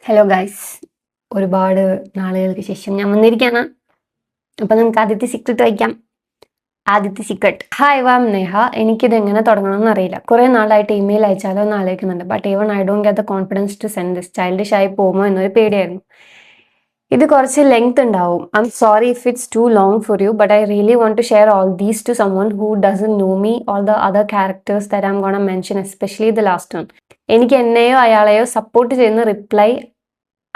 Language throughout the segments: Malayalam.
ഹലോ ഗൈസ്, ഒരുപാട് നാളുകൾക്ക് ശേഷം ഞാൻ വന്നിരിക്കുകയാണ്. അപ്പം നമുക്ക് ആദ്യത്തെ സീക്രട്ട് വായിക്കാം. ആദ്യത്തെ സീക്രട്ട്. Hi warm Neha. എനിക്കിത് എങ്ങനെ തുടങ്ങണമെന്ന് അറിയില്ല. കുറേ നാളായിട്ട് ഇമെയിൽ അയച്ചാലോ എന്ന് ആലോചിക്കുന്നുണ്ട്. But even I don't get the confidence to send this. Childish ആയി പോകുമോ എന്നൊരു പേടിയായിരുന്നു. ഇത് കുറച്ച് ലെങ്ത് ഉണ്ടാവും. I am sorry if it's too long for you, but I really want to share all these to someone who doesn't know me all the other characters that I am gonna mention, especially the last one. എനിക്ക് എന്നെയോ അയാളെയോ സപ്പോർട്ട് ചെയ്യുന്ന റിപ്ലൈ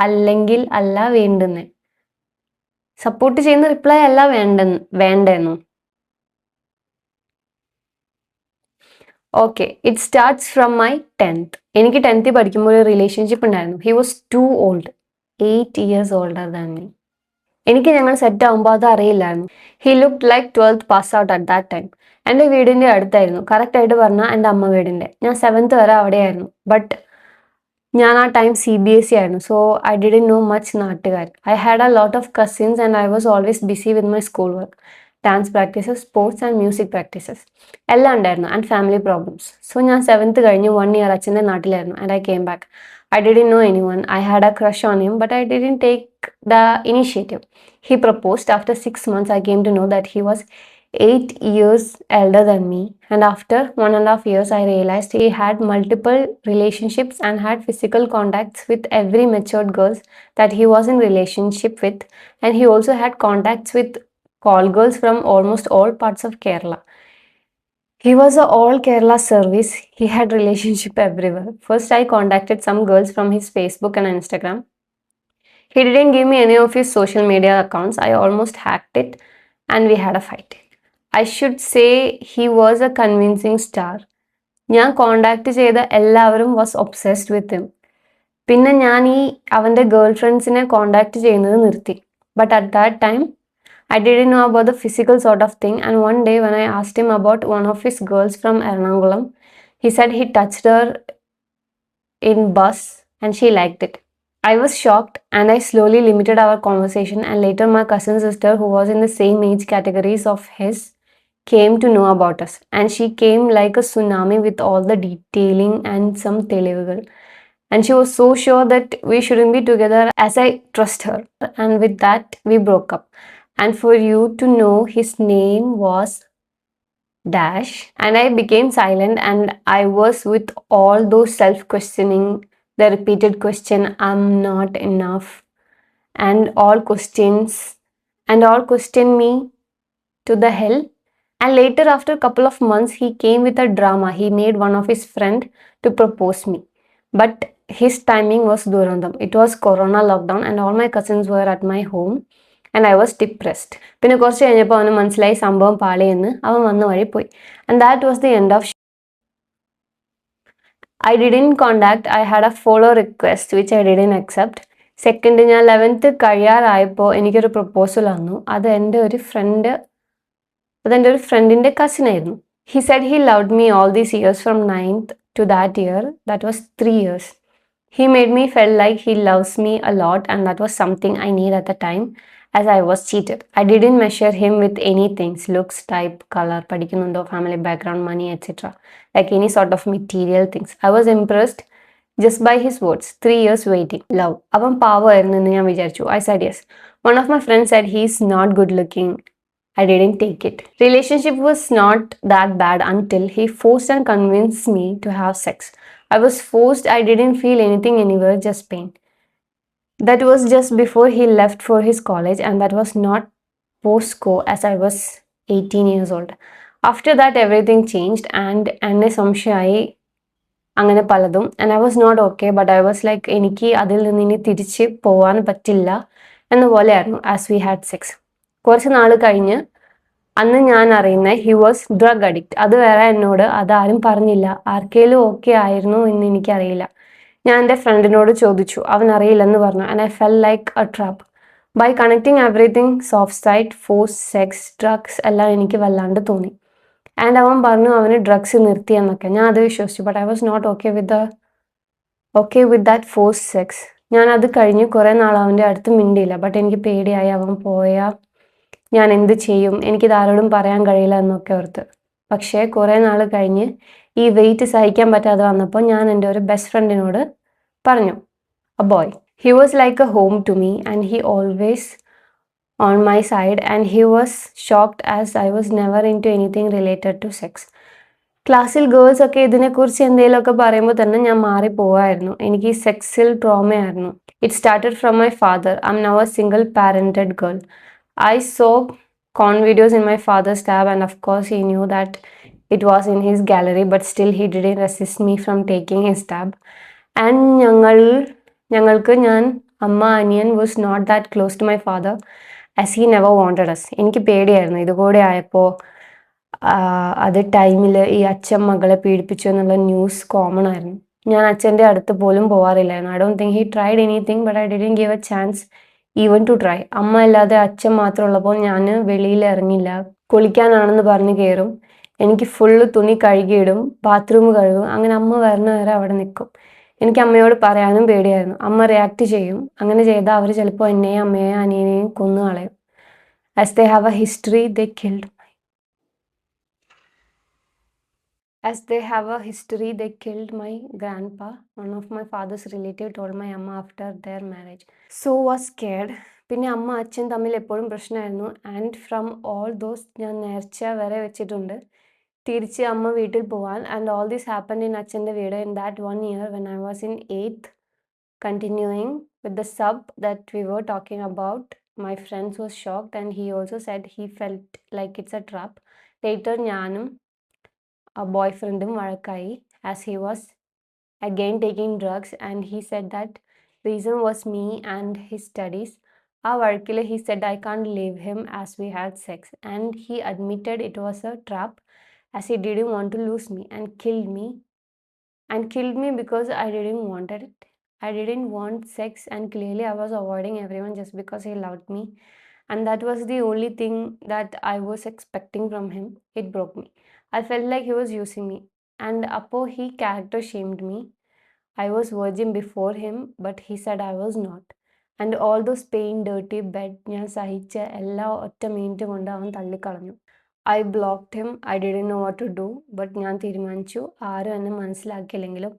അല്ലെങ്കിൽ അല്ല വേണ്ടുന്നേ. സപ്പോർട്ട് ചെയ്യുന്ന റിപ്ലൈ അല്ല വേണ്ടെന്നു. Okay, it starts from my 10th. എനിക്ക് 10th പഠിക്കുമ്പോൾ ഒരു റിലേഷൻഷിപ്പ് ഉണ്ടായിരുന്നു. He was too old, 8 years older than me. എനിക്ക് ഞങ്ങൾ സെറ്റ് ആകുമ്പോൾ അത് അറിയില്ലായിരുന്നു. He look like 12th pass out at that time. എൻ്റെ വീടിൻ്റെ അടുത്തായിരുന്നു. കറക്റ്റായിട്ട് പറഞ്ഞാൽ എൻ്റെ അമ്മ വീടിൻ്റെ. ഞാൻ 7th വരെ അവിടെയായിരുന്നു. ബട്ട് ഞാൻ ആ ടൈം CBSE ആയിരുന്നു. So I didn't know much നാട്ടുകാർ. I had a lot of cousins and I was always busy with my school work, dance practices, sports and music practices എല്ലാം ഉണ്ടായിരുന്നു, ആൻഡ് ഫാമിലി പ്രോബ്ലംസ്. സോ ഞാൻ 7th കഴിഞ്ഞ് 1 year അച്ഛൻ്റെ നാട്ടിലായിരുന്നു, and I came back. I didn't know anyone. I had a crush on him, but I didn't take the initiative. He proposed. After 6 months, I came to know that he was 8 years elder than me. And after 1.5 years, I realized he had multiple relationships and had physical contacts with every matured girls that he was in relationship with. And he also had contacts with call girls from almost all parts of Kerala. He was a all Kerala service. He had relationship everywhere. First, I contacted some girls from his Facebook and Instagram. He didn't give me any of his social media accounts. I almost hacked it and we had a fight. I should say he was a convincing star. ഞാൻ കോണ്ടാക്ട് ചെയ്ത എല്ലാവരും വാസ് ഒബ്സെസ്ഡ് വിത്ത് ഹിം. പിന്നെ ഞാൻ അവൻ്റെ ഗേൾ ഫ്രണ്ട്സിനെ കോണ്ടാക്ട് ചെയ്യുന്നത് നിർത്തി. But at that time I didn't know about the physical sort of thing, and one day when I asked him about one of his girls from Ernakulam, he said he touched her in bus and she liked it. I was shocked and I slowly limited our conversation, and later my cousin sister, who was in the same age categories of his, came to know about us, and she came like a tsunami with all the detailing and some Telugu. And she was so sure that we shouldn't be together as I trust her. And with that, we broke up. And for you to know, his name was Dash. And I became silent and I was with all those self-questioning, the repeated question, I'm not enough, and all question me to the hell. And later, after a couple of months, he came with a drama. He made one of his friend to propose me. But his timing was durandam. It was Corona lockdown and all my cousins were at my home and I was depressed. പിന്നെ കുറച്ച് കഴിഞ്ഞപ്പോൾ അവന് മനസ്സിലായി സംഭവം പാളിയെന്ന്. അവൻ വന്ന വഴി പോയി. And that was the end of I didn't contact. I had a follow request which I didn't accept. Second, ഞാൻ 11th കഴിയാറായപ്പോൾ എനിക്കൊരു പ്രപ്പോസൽ വന്നു. അതെൻ്റെ ഒരു ഫ്രണ്ടിൻ്റെ കസിനായിരുന്നു. He said he loved me all these years from 9th to that year. That was 3 years. He made me feel like he loves me a lot, and that was something I need at the time, as I was cheated. I didn't measure him with any things, looks, type, color, പഠിക്കുന്നുണ്ടോ, family background, money, etc. Like any sort of material things. I was impressed just by his words. 3 years waiting. Love. അവൻ പാവമായിരുന്നു എന്ന് ഞാൻ വിചാരിച്ചു. I said yes. One of my friends said he's not good looking. I didn't take it. Relationship was not that bad until he forced and convinced me to have sex. I was forced. I didn't feel anything anywhere, just pain. That was just before he left for his college, and that was not post-co, as I was 18 years old. After that, everything changed, and എന്നെ സംശയമായി, അങ്ങനെ പലതും. And I was not okay, but I was like, എനിക്ക് അതിൽ നിന്ന് ഇനി തിരിച്ച് പോകാൻ പറ്റില്ല എന്ന പോലെയായിരുന്നു. As we had sex. കുറച്ച് നാൾ കഴിഞ്ഞ് അന്ന് ഞാൻ അറിയുന്നത് ഹി വാസ് ഡ്രഗ് അഡിക്റ്റ്. അത് വേറെ എന്നോട് അതാരും പറഞ്ഞില്ല. ആർക്കേലും ഓക്കെ ആയിരുന്നു എന്ന് എനിക്കറിയില്ല. ഞാൻ എൻ്റെ ഫ്രണ്ടിനോട് ചോദിച്ചു, അവൻ അറിയില്ലെന്ന് പറഞ്ഞു. And I fell like a trap. By connecting everything, soft side, force, sex, drugs എല്ലാം എനിക്ക് വല്ലാണ്ട് തോന്നി. ആൻഡ് അവൻ പറഞ്ഞു അവന് ഡ്രഗ്സ് നിർത്തിയെന്നൊക്കെ. ഞാൻ അത് വിശ്വസിച്ചു. But I was not okay with that force sex. ഞാൻ അത് കഴിഞ്ഞ് കുറേ നാൾ അവൻ്റെ അടുത്ത് മിണ്ടിയില്ല. ബട്ട് എനിക്ക് പേടിയായി, അവൻ പോയാൽ ഞാൻ എന്ത് ചെയ്യും, എനിക്കിത് ആരോടും പറയാൻ കഴിയില്ല എന്നൊക്കെ ഓർത്ത്. പക്ഷേ കുറേ നാൾ കഴിഞ്ഞ് ഈ വെയിറ്റ് സഹിക്കാൻ പറ്റാതെ വന്നപ്പോൾ ഞാൻ എൻ്റെ ഒരു ബെസ്റ്റ് ഫ്രണ്ടിനോട് പറഞ്ഞു, A boy. He was like a home to me and he always on my side, and he was shocked as I was never into anything related to sex. ക്ലാസ്സിൽ ഗേൾസ് ഒക്കെ ഇതിനെക്കുറിച്ച് എന്തെങ്കിലുമൊക്കെ പറയുമ്പോൾ തന്നെ ഞാൻ മാറിപ്പോവായിരുന്നു. എനിക്ക് ഈ സെക്സിൽ ട്രോമയായിരുന്നു. It started from my father. I'm now a single parented girl. I saw con videos in my father's tab, and of course he knew that it was in his gallery, but still he didn't resist me from taking his tab. And ഞങ്ങൾക്ക് ഞാൻ അമ്മ അനിയൻ was not that close to my father as he never wanted us. എനിക്ക് പേടിയായിരുന്നു. ഇതുകൂടെ ആയപ്പോൾ അത് ടൈമിൽ ഈ അച്ഛൻ മകളെ പീഡിപ്പിച്ചു എന്നുള്ള ന്യൂസ് കോമൺ ആയിരുന്നു. ഞാൻ അച്ഛൻ്റെ അടുത്ത് പോലും പോവാറില്ലായിരുന്നു. I don't think he tried anything, but I didn't give a chance even to try. അമ്മ അല്ലാതെ അച്ഛൻ മാത്രം ഉള്ളപ്പോൾ ഞാൻ വെളിയിൽ ഇറങ്ങില്ല. കുളിക്കാനാണെന്ന് പറഞ്ഞ് കയറും. എനിക്ക് ഫുള്ള് തുണി കഴുകിയിടും, ബാത്റൂം കഴുകും. അങ്ങനെ അമ്മ വരുന്ന വരെ അവിടെ നിൽക്കും. എനിക്ക് അമ്മയോട് പറയാനും പേടിയായിരുന്നു. അമ്മ റിയാക്ട് ചെയ്യും. അങ്ങനെ ചെയ്താൽ അവർ ചിലപ്പോൾ എന്നെയും അമ്മയെയും അനിയനെയും കൊന്നു കളയും. As they have A history they killed As they have a history, they killed my grandpa. One of my father's relative told my amma after their marriage. So was scared. പിന്നെ അമ്മ അച്ഛൻ തമ്മിൽ എപ്പോഴും പ്രശ്നമായിരുന്നു. ആൻഡ് ഫ്രം ഓൾ ദോസ് ഞാൻ നേർച്ച വരെ വെച്ചിട്ടുണ്ട് തിരിച്ച് അമ്മ വീട്ടിൽ പോവാൻ. And all this happened in അച്ഛൻ്റെ വീട് in that 1 year when I was in 8th. Continuing with the sub that we were talking about, my friends was shocked and he also said he felt like it's a trap. Later ഞാനും a boyfriendum vazhakkayi as he was again taking drugs, and he said that reason was me and his studies. ആ വഴക്കിൽ he said I can't leave him as we had sex, and he admitted it was a trap as he didn't want to lose me and killed me because I didn't wanted it. I didn't want sex, and clearly I was avoiding everyone just because he loved me, and that was the only thing that I was expecting from him. It broke me. I felt like he was using me, and appo he character shamed me. I was virgin before him, but he said I was not. And all those pain, dirty bed ഞാൻ സഹിച്ച എല്ലാം ഒറ്റ മിനിറ്റ് കൊണ്ട് അവൻ തള്ളിക്കളഞ്ഞു. I blocked him. I didn't know what to do, but ഞാൻ തീരുമാനിച്ചു ആരും എന്നെ മനസ്സിലാക്കിയില്ലെങ്കിലും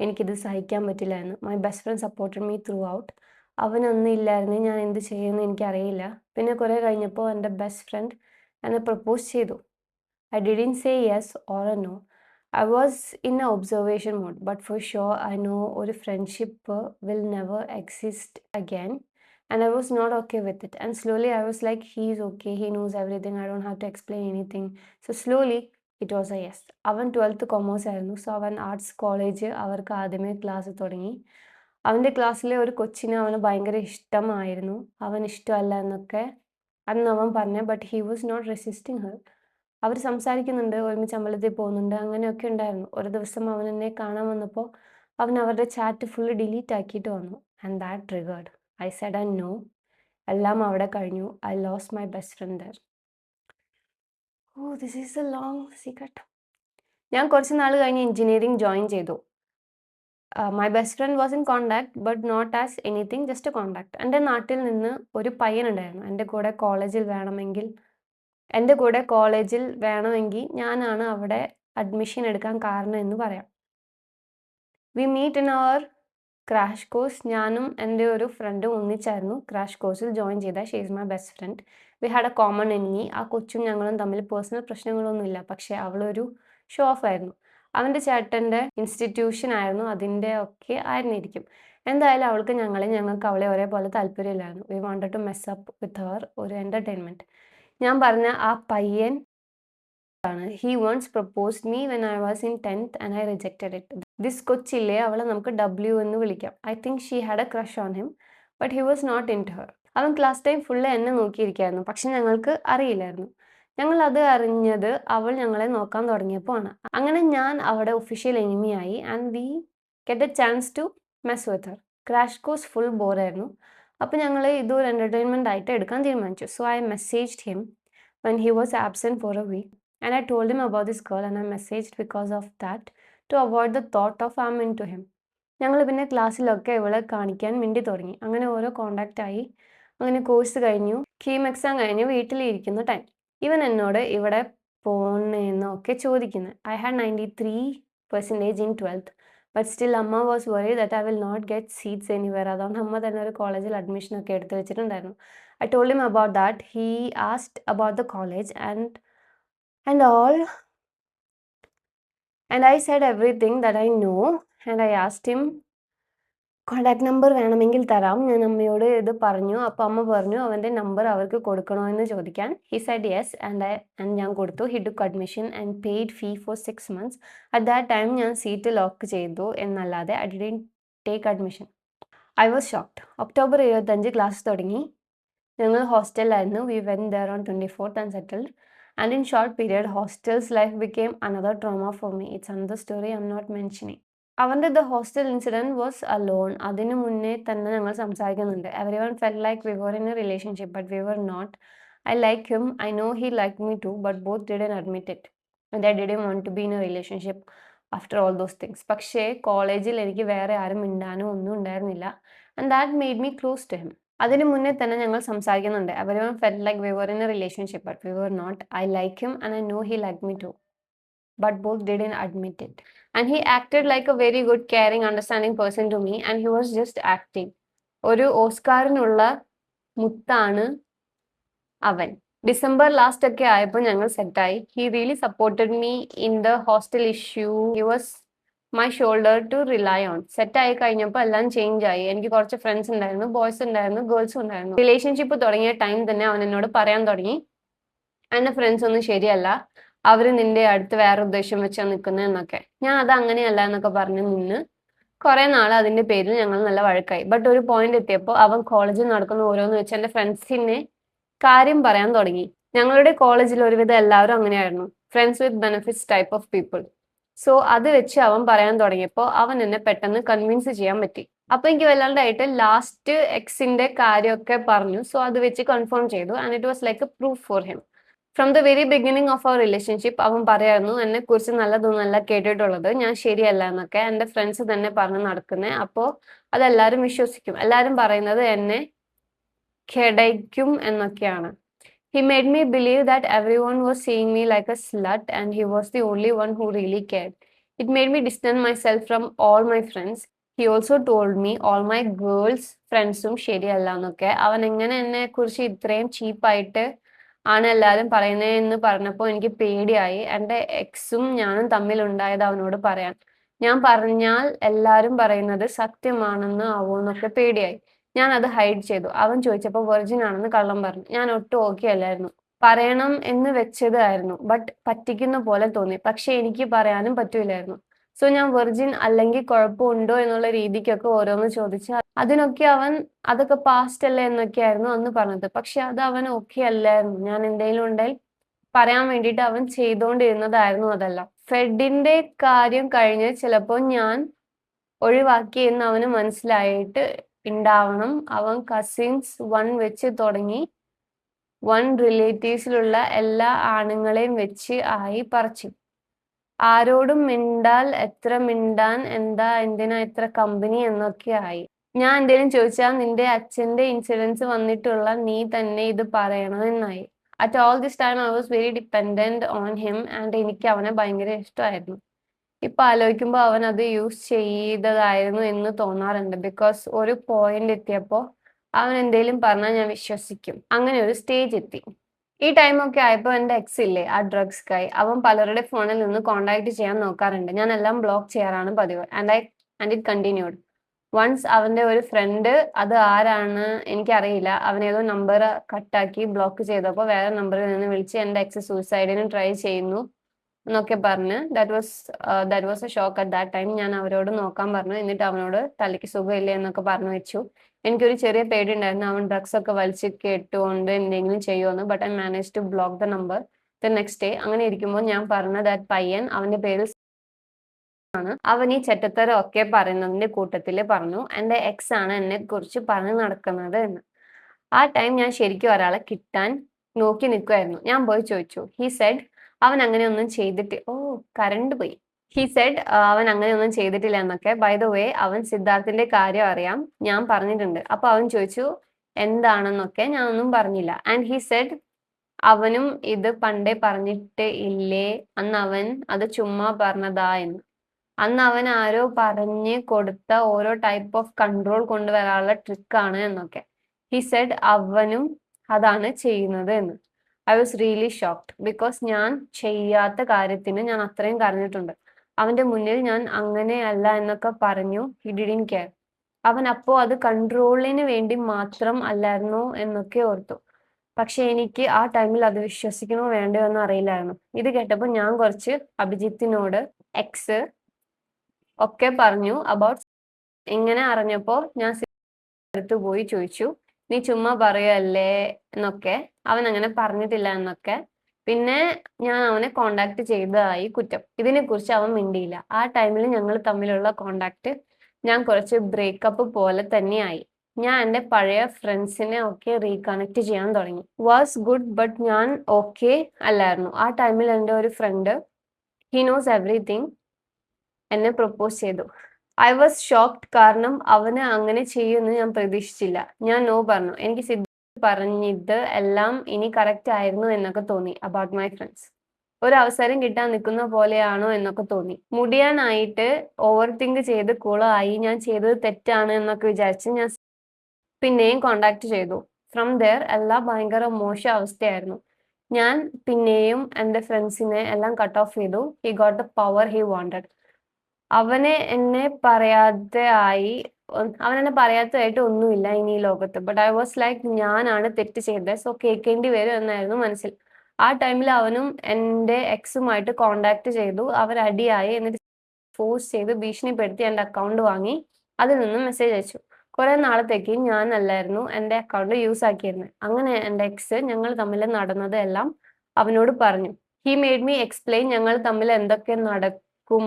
എനിക്കിത് സഹിക്കാൻ പറ്റില്ലായിരുന്നു. My best front supported me through out. അവനൊന്നും ഇല്ലായിരുന്നു ഞാൻ എന്ത് ചെയ്യുമെന്ന് എനിക്കറിയില്ല. പിന്നെ കുറേ കഴിഞ്ഞപ്പോൾ എൻ്റെ ബെസ്റ്റ് ഫ്രണ്ട് എന്നെ പ്രപ്പോസ് ചെയ്തു. I didn't say yes or a no. I was in an observation mode, but for sure I know our friendship will never exist again. And I was not okay with it. And slowly I was like, he's okay, he knows everything, I don't have to explain anything. So slowly it was a yes. അവൻ 12th commerce ആയിരുന്നു. സോ അവൻ ആർട്സ് കോളേജ് അവർക്ക് ആദ്യമേ ക്ലാസ് തുടങ്ങി. അവൻ്റെ ക്ലാസ്സിലെ ഒരു കൊച്ചിനെ അവന് ഭയങ്കര ഇഷ്ടമായിരുന്നു. അവൻ ഇഷ്ടമല്ല എന്നൊക്കെ അന്ന് അവൻ പറഞ്ഞു. But he was not resisting her. അവർ സംസാരിക്കുന്നുണ്ട്, ഒരുമിച്ച് അമ്പലത്തിൽ പോകുന്നുണ്ട്, അങ്ങനെയൊക്കെ ഉണ്ടായിരുന്നു. ഒരു ദിവസം അവൻ എന്നെ കാണാൻ വന്നപ്പോൾ അവൻ അവരുടെ ചാറ്റ് ഫുള്ള് ഡിലീറ്റ് ആക്കിയിട്ട് വന്നു. And that triggered. I said and no. എല്ലാം അവിടെ കഴിഞ്ഞു. I lost my best friend there. Oh, this is a long secret. ഞാൻ കുറച്ച് നാൾ കഴിഞ്ഞ് എഞ്ചിനീയറിംഗ് ജോയിൻ ചെയ്തു. My best friend was in contact but not as anything, just contact. എൻ്റെ നാട്ടിൽ നിന്ന് ഒരു പയ്യനുണ്ടായിരുന്നു എൻ്റെ കൂടെ കോളേജിൽ വേണമെങ്കിൽ ഞാനാണ് അവിടെ അഡ്മിഷൻ എടുക്കാൻ കാരണം എന്ന് പറയാം. We meet in our crash course. ഞാനും എൻ്റെ ഒരു ഫ്രണ്ടും ഒന്നിച്ചായിരുന്നു ക്രാഷ് കോഴ്സിൽ ജോയിൻ ചെയ്ത. She is my best friend. We had a common enemy. ആ കൊച്ചും ഞങ്ങളും തമ്മിൽ പേഴ്സണൽ പ്രശ്നങ്ങളൊന്നുമില്ല, പക്ഷേ അവളൊരു ഷോ ഓഫ് ആയിരുന്നു. അവൻ്റെ ചേട്ടൻ്റെ ഇൻസ്റ്റിറ്റ്യൂഷൻ ആയിരുന്നു, അതിൻ്റെ ഒക്കെ ആയിരുന്നിരിക്കും. എന്തായാലും ഞങ്ങൾക്ക് അവളെ ഒരേപോലെ താല്പര്യമില്ലായിരുന്നു. We wanted to mess up with her, ഒരു എൻ്റർടൈൻമെൻറ്റ്. ഞാൻ പറഞ്ഞ ആ പയ്യൻ ആണ്. He once proposed me when I was in 10th and I rejected it. This കൊച്ചില്ലേ, അവളെ നമുക്ക് W എന്ന് വിളിക്കാം. I think she had a crush on him, but he was not into her. അവൻ ക്ലാസ് ടൈം ഫുള്ള് എന്നെ നോക്കിയിരിക്കുകയായിരുന്നു, പക്ഷെ ഞങ്ങൾക്ക് അറിയില്ലായിരുന്നു. ഞങ്ങൾ അത് അറിഞ്ഞത് അവൾ ഞങ്ങളെ നോക്കാൻ തുടങ്ങിയപ്പോൾ ആണ്. അങ്ങനെ ഞാൻ അവിടെ ഒഫീഷ്യൽ എനിമിയായി. And we get a chance to mess with her. Crash course full ബോറായിരുന്നു. അപ്പോൾ ഞങ്ങൾ ഇതൊരു എൻ്റർടൈൻമെൻ്റ് ആയിട്ട് എടുക്കാൻ തീരുമാനിച്ചു. So I messaged him when he was absent for a week, and I told him about this girl, and I messaged because of that to avoid the thought of I'm into him. ഞങ്ങൾ പിന്നെ ക്ലാസ്സിലൊക്കെ ഇവളെ കാണിക്കാൻ വേണ്ടി തുടങ്ങി. അങ്ങനെ ഓരോ കോണ്ടാക്റ്റ് ആയി. അങ്ങനെ കോഴ്സ് കഴിഞ്ഞു, കീം എക്സാം കഴിഞ്ഞ് വീട്ടിലിരിക്കുന്ന ടൈം ഇവൻ എന്നോട് ഇവിടെ പോകണമെന്നൊക്കെ ചോദിക്കുന്നത്. I had 93% in 12th, but still അമ്മ was worry that I will not get seats anywhere. അതുകൊണ്ട് അമ്മ തന്നെ ഒരു കോളേജിൽ അഡ്മിഷനൊക്കെ എടുത്ത് വെച്ചിട്ടുണ്ടായിരുന്നു. I told him about that. He asked about the college and all. And I said everything that I know, and I asked him contact number വേണമെങ്കിൽ തരാം. ഞാൻ അമ്മയോട് ഇത് പറഞ്ഞു. അപ്പോൾ അമ്മ പറഞ്ഞു അവൻ്റെ നമ്പർ അവർക്ക് കൊടുക്കണോ എന്ന് ചോദിക്കാൻ. ഹി സെഡ് യെസ് ആൻഡ് ഞാൻ കൊടുത്തു. He took admission and paid fee for 6 months. At that time ഞാൻ സീറ്റ് ലോക്ക് ചെയ്തു എന്നല്ലാതെ I didn't take admission. I was shocked. October 25 class തുടങ്ങി. ഞങ്ങൾ ഹോസ്റ്റലിലായിരുന്നു. We went there on 24th and settled. And in short period hostels life became another trauma for me. It's another story I'm not mentioning. അവൻ്റെ the hostel incident was alone. അതിനു മുന്നേ തന്നെ ഞങ്ങൾ സംസാരിക്കുന്നുണ്ട്. Everyone fell like we were in a relationship but we were not. I like him. I know he like me too but both didn't admit it. And I didn't want to be in a relationship after all those things. പക്ഷേ കോളേജിൽ എനിക്ക് വേറെ ആരും മിണ്ടാനോ ഒന്നും ഉണ്ടായിരുന്നില്ല. And that made me close to him. അതിനു മുന്നേ തന്നെ ഞങ്ങൾ സംസാരിക്കുന്നുണ്ട്. Everyone fell like we were in a relationship but we were not. I like him and I know he like me too but both didn't admit it. And he acted like a very good, caring, understanding person to me, and he was just acting. ഒരു ഓസ്കാറിനുള്ള മുത്താണ് അവൻ. ഡിസംബർ ലാസ്റ്റ് ഒക്കെ ആയപ്പോൾ ഞങ്ങൾ സെറ്റായി. He really supported me in the hostel issue. He was my shoulder to rely on. സെറ്റായി കഴിഞ്ഞപ്പോൾ എല്ലാം ചേഞ്ച് ആയി. എനിക്ക് കുറച്ച് ഫ്രണ്ട്സ് ഉണ്ടായിരുന്നു, ബോയ്സ് ഉണ്ടായിരുന്നു, ഗേൾസും ഉണ്ടായിരുന്നു. റിലേഷൻഷിപ്പ് തുടങ്ങിയ ടൈം തന്നെ അവൻ എന്നോട് പറയാൻ തുടങ്ങി, എൻ്റെ ഫ്രണ്ട്സ് ഒന്നും ശരിയല്ല, അവർ നിന്റെ അടുത്ത് വേറെ ഉദ്ദേശം വെച്ചാൽ നിൽക്കുന്നതെന്നൊക്കെ. ഞാൻ അത് അങ്ങനെയല്ല എന്നൊക്കെ പറഞ്ഞ് നിന്ന് കുറേ നാൾ അതിൻ്റെ പേരിൽ ഞങ്ങൾ നല്ല വഴക്കായി. ബട്ട് ഒരു പോയിന്റ് എത്തിയപ്പോൾ അവൻ കോളേജിൽ നടക്കുന്ന ഓരോന്ന് വെച്ച് എൻ്റെ ഫ്രണ്ട്സിനെ കാര്യം പറയാൻ തുടങ്ങി. ഞങ്ങളുടെ കോളേജിൽ ഒരുവിധം എല്ലാവരും അങ്ങനെയായിരുന്നു, friends with benefits type of people. So അത് വെച്ച് അവൻ പറയാൻ തുടങ്ങിയപ്പോൾ അവൻ എന്നെ പെട്ടെന്ന് കൺവിൻസ് ചെയ്യാൻ പറ്റി. അപ്പൊ എനിക്ക് വല്ലാണ്ടായിട്ട് ലാസ്റ്റ് എക്സിന്റെ കാര്യമൊക്കെ പറഞ്ഞു. സോ അത് വെച്ച് കൺഫേം ചെയ്തു. And it was like a proof for him. From the very beginning of our relationship അവൻ പറയായിരുന്നു എന്നെ കുറിച്ച് നല്ലതൊന്നല്ല കേട്ടിട്ടുള്ളത്, ഞാൻ ശരിയല്ല എന്നൊക്കെ. എൻ്റെ ഫ്രണ്ട്സ് തന്നെ പറഞ്ഞ് നടക്കുന്നത്. അപ്പോൾ അതെല്ലാവരും വിശ്വസിക്കും. എല്ലാവരും പറയുന്നത് എന്നെ ഖെടയ്ക്കും എന്നൊക്കെയാണ്. He made me believe that everyone was seeing me like a slut and he was the only one who really cared. It made me distance myself from all my friends. He also told me all my girls ഫ്രണ്ട്സും ശരിയല്ല എന്നൊക്കെ. അവൻ എങ്ങനെ എന്നെ കുറിച്ച് ഇത്രയും ചീപ്പായിട്ട് ആണ് എല്ലാവരും പറയുന്നതെന്ന് പറഞ്ഞപ്പോൾ എനിക്ക് പേടിയായി. എൻ്റെ എക്സും ഞാനും തമ്മിലുണ്ടായത് അവനോട് പറയാൻ. ഞാൻ പറഞ്ഞാൽ എല്ലാവരും പറയുന്നത് സത്യമാണെന്ന് ആവുമെന്നൊക്കെ പേടിയായി. ഞാൻ അത് ഹൈഡ് ചെയ്തു. അവൻ ചോദിച്ചപ്പോൾ വെർജിൻ ആണെന്ന് കള്ളം പറഞ്ഞു. ഞാൻ ഒട്ടും ഓക്കെ അല്ലായിരുന്നു. പറയണം എന്ന് വെച്ചതായിരുന്നു, ബട്ട് പറ്റിക്കുന്ന പോലെ തോന്നി. പക്ഷെ എനിക്ക് പറയാനും പറ്റൂലായിരുന്നു. സോ ഞാൻ വെർജിൻ അല്ലെങ്കിൽ കുഴപ്പമുണ്ടോ എന്നുള്ള രീതിക്കൊക്കെ ഓരോന്ന് ചോദിച്ചു. അതിനൊക്കെ അവൻ അതൊക്കെ പാസ്റ്റ് അല്ലേ എന്നൊക്കെയായിരുന്നു അന്ന് പറഞ്ഞത്. പക്ഷെ അത് അവൻ ഓക്കെ അല്ലായിരുന്നു. ഞാൻ എന്തെങ്കിലും ഉണ്ടെങ്കിൽ പറയാൻ വേണ്ടിയിട്ട് അവൻ ചെയ്തുകൊണ്ടിരുന്നതായിരുന്നു അതല്ല. ഫെഡിന്റെ കാര്യം കഴിഞ്ഞ് ചിലപ്പോൾ ഞാൻ ഒഴിവാക്കി എന്ന് അവന് മനസ്സിലായിട്ട് ഉണ്ടാവണം. അവൻ കസിൻസ് 1 വെച്ച് തുടങ്ങി 1 റിലേറ്റീവ്സിലുള്ള എല്ലാ ആണുങ്ങളെയും വെച്ച് ആയി പറിച്ചു. ആരോടും മിണ്ടാൽ എത്ര മിണ്ടാൻ, എന്താ എന്തിനാ എത്ര കമ്പനി എന്നൊക്കെ ആയി. ഞാൻ എന്തെങ്കിലും ചോദിച്ചാൽ നിന്റെ അച്ഛന്റെ ഇൻസിഡൻസ് വന്നിട്ടുള്ള നീ തന്നെ ഇത് പറയണം എന്നായി. At all this time I was very dependent on him and എനിക്ക് അവനെ ഭയങ്കര ഇഷ്ടമായിരുന്നു. ഇപ്പൊ ആലോചിക്കുമ്പോൾ അവൻ അത് യൂസ് ചെയ്തതായിരുന്നു എന്ന് തോന്നാറുണ്ട്. ബിക്കോസ് ഒരു പോയിന്റ് എത്തിയപ്പോൾ അവൻ എന്തെങ്കിലും പറഞ്ഞാൽ ഞാൻ വിശ്വസിക്കും. അങ്ങനെ ഒരു സ്റ്റേജ് എത്തി. ഈ ടൈമൊക്കെ ആയപ്പോൾ എൻ്റെ എക്സ് ഇല്ലേ, ആ ഡ്രഗ്സ് കൈ, അവൻ പലരുടെ ഫോണിൽ നിന്ന് കോണ്ടാക്ട് ചെയ്യാൻ നോക്കാറുണ്ട്. ഞാൻ എല്ലാം ബ്ലോക്ക് ചെയ്യാറാണ് പതിവ്. And it continued. വൺസ് അവൻ്റെ ഒരു ഫ്രണ്ട്, അത് ആരാണ് എനിക്കറിയില്ല, അവനേതോ നമ്പർ കട്ടാക്കി ബ്ലോക്ക് ചെയ്തപ്പോൾ വേറെ നമ്പറിൽ നിന്ന് വിളിച്ച് എൻ്റെ എക്സ് സൂസൈഡിന് ട്രൈ ചെയ്യുന്നു എന്നൊക്കെ പറഞ്ഞ് that was A shock at that time. ഞാൻ അവരോട് നോക്കാൻ പറഞ്ഞു. എന്നിട്ട് അവനോട് തലയ്ക്ക് സുഖമില്ലേ എന്നൊക്കെ പറഞ്ഞു വെച്ചു. എനിക്കൊരു ചെറിയ പേടി ഉണ്ടായിരുന്നു അവൻ ഡ്രഗ്സ് ഒക്കെ വലിച്ച് കേട്ടുകൊണ്ട് എന്തെങ്കിലും ചെയ്യുമെന്ന്. But I manage to block the number the next day. അങ്ങനെ ഇരിക്കുമ്പോൾ ഞാൻ പറഞ്ഞ ദാറ്റ് പയ്യൻ, അവന്റെ പേര് ആണ്, അവൻ ഈ ചെറ്റത്തരം ഒക്കെ പറയുന്നതിന്റെ കൂട്ടത്തിൽ പറഞ്ഞു എൻ്റെ എക്സ് ആണ് എന്നെ കുറിച്ച് പറഞ്ഞു നടക്കുന്നത് എന്ന്. ആ ടൈം ഞാൻ ശരിക്കും ഒരാളെ കിട്ടാൻ നോക്കി നിൽക്കുമായിരുന്നു. ഞാൻ പോയി ചോദിച്ചു. ഹി സെഡ് അവൻ അങ്ങനെയൊന്നും ചെയ്തിട്ട് കറണ്ട് പോയി. ഹി സെഡ് അവൻ അങ്ങനെയൊന്നും ചെയ്തിട്ടില്ല എന്നൊക്കെ. ബൈ ദ വേ അവൻ സിദ്ധാർത്ഥിന്റെ കാര്യം അറിയാം, ഞാൻ പറഞ്ഞിട്ടുണ്ട്. അപ്പൊ അവൻ ചോദിച്ചു എന്താണെന്നൊക്കെ. ഞാൻ ഒന്നും പറഞ്ഞില്ല. ആൻഡ് ഹി സെഡ് അവനും ഇത് പണ്ടേ പറഞ്ഞിട്ട് ഇല്ലേ, അന്ന് അവൻ അത് ചുമ്മാ പറഞ്ഞതാ എന്ന്. അന്ന് അവൻ ആരോ പറഞ്ഞ് കൊടുത്ത ഓരോ ടൈപ്പ് ഓഫ് കൺട്രോൾ കൊണ്ടുവരാനുള്ള ട്രിക്കാണ് എന്നൊക്കെ. ഹി സെഡ് അവനും അതാണ് ചെയ്യുന്നത് എന്ന്. I was really shocked because ഞാൻ ചെയ്യാത്ത കാര്യത്തിന് ഞാൻ അത്രയും കരഞ്ഞിട്ടുണ്ട്. അവന്റെ മുന്നിൽ ഞാൻ അങ്ങനെയല്ല എന്നൊക്കെ പറഞ്ഞു. He didn't care. അവൻ അപ്പോ അത് കൺട്രോളിന് വേണ്ടി മാത്രം അല്ലായിരുന്നോ എന്നൊക്കെ ഓർത്തു. പക്ഷെ എനിക്ക് ആ ടൈമിൽ അത് വിശ്വസിക്കണോ വേണ്ടയോ എന്ന് അറിയില്ലായിരുന്നു. ഇത് കേട്ടപ്പോൾ ഞാൻ കുറച്ച് അഭിജിത്തിനോട് എക്സ് ഒക്കെ പറഞ്ഞു അബൌട്ട്. ഇങ്ങനെ അറിഞ്ഞപ്പോ ഞാൻ അടുത്ത് പോയി ചോദിച്ചു, നീ ചുമ്മാ പറയല്ലേ എന്നൊക്കെ. അവൻ അങ്ങനെ പറഞ്ഞിട്ടില്ല എന്നൊക്കെ. പിന്നെ ഞാൻ അവനെ കോണ്ടാക്ട് ചെയ്തതായി കുറ്റം. ഇതിനെ കുറിച്ച് അവൻ മിണ്ടിയില്ല. ആ ടൈമിൽ ഞങ്ങൾ തമ്മിലുള്ള കോണ്ടാക്ട് ഞാൻ കുറച്ച് ബ്രേക്കപ്പ് പോലെ തന്നെയായി. ഞാൻ എൻ്റെ പഴയ ഫ്രണ്ട്സിനെ ഒക്കെ റീകണക്ട് ചെയ്യാൻ തുടങ്ങി. വാസ് ഗുഡ്, ബട്ട് ഞാൻ ഓക്കെ അല്ലായിരുന്നു. ആ ടൈമിൽ എൻ്റെ ഒരു ഫ്രണ്ട്, ഹി നോസ് എവറിതിങ്, എന്നെ പ്രപ്പോസ് ചെയ്തു. ഐ വാസ് ഷോക്ക്ഡ്, കാരണം അവന് അങ്ങനെ ചെയ്യുമെന്ന് ഞാൻ പ്രതീക്ഷിച്ചില്ല. ഞാൻ നോ പറഞ്ഞു. എനിക്ക് സിദ്ധാർത്ഥ് പറഞ്ഞത് എല്ലാം ഇനി കറക്റ്റ് ആയിരുന്നു എന്നൊക്കെ തോന്നി. അബൌട്ട് മൈ ഫ്രണ്ട്സ് ഒരു അവസരം കിട്ടാൻ നിൽക്കുന്ന പോലെയാണോ എന്നൊക്കെ തോന്നി. മുടിയാനായിട്ട് ഓവർ തിങ്ക് ചെയ്ത് കൂളായി ഞാൻ ചെയ്തത് തെറ്റാണ് എന്നൊക്കെ വിചാരിച്ച് ഞാൻ പിന്നെയും കോണ്ടാക്ട് ചെയ്തു. ഫ്രം ദെയർ എല്ലാം ഭയങ്കര മോശം അവസ്ഥയായിരുന്നു. ഞാൻ പിന്നെയും എൻ്റെ ഫ്രണ്ട്സിനെ എല്ലാം കട്ട് ഓഫ് ചെയ്തു. He got the power he wanted. അവനെന്നെ പറയാത്തതായിട്ട് ഒന്നുമില്ല ഇനി ഈ ലോകത്ത്. ബട്ട് ഐ വാസ് ലൈക്ക് ഞാനാണ് തെറ്റ് ചെയ്തത്, സോ കേൾക്കേണ്ടി വരും എന്നായിരുന്നു മനസ്സിൽ. ആ ടൈമിൽ അവനും എൻ്റെ എക്സുമായിട്ട് കോണ്ടാക്ട് ചെയ്തു. അവരടിയായി. എന്നിട്ട് ഫോഴ്സ് ചെയ്ത് ഭീഷണിപ്പെടുത്തി എൻ്റെ അക്കൗണ്ട് വാങ്ങി അതിൽ നിന്നും മെസ്സേജ് അയച്ചു. കുറെ നാളത്തേക്ക് ഞാനല്ലായിരുന്നു എൻ്റെ അക്കൗണ്ട് യൂസ് ആക്കിയിരുന്നത്. അങ്ങനെ എൻ്റെ എക്സ് ഞങ്ങൾ തമ്മിൽ നടന്നത് എല്ലാം അവനോട് പറഞ്ഞു. ഹി മെയ്ഡ് മീ എക്സ്പ്ലെയിൻ ഞങ്ങൾ തമ്മിൽ എന്തൊക്കെ നടക്കും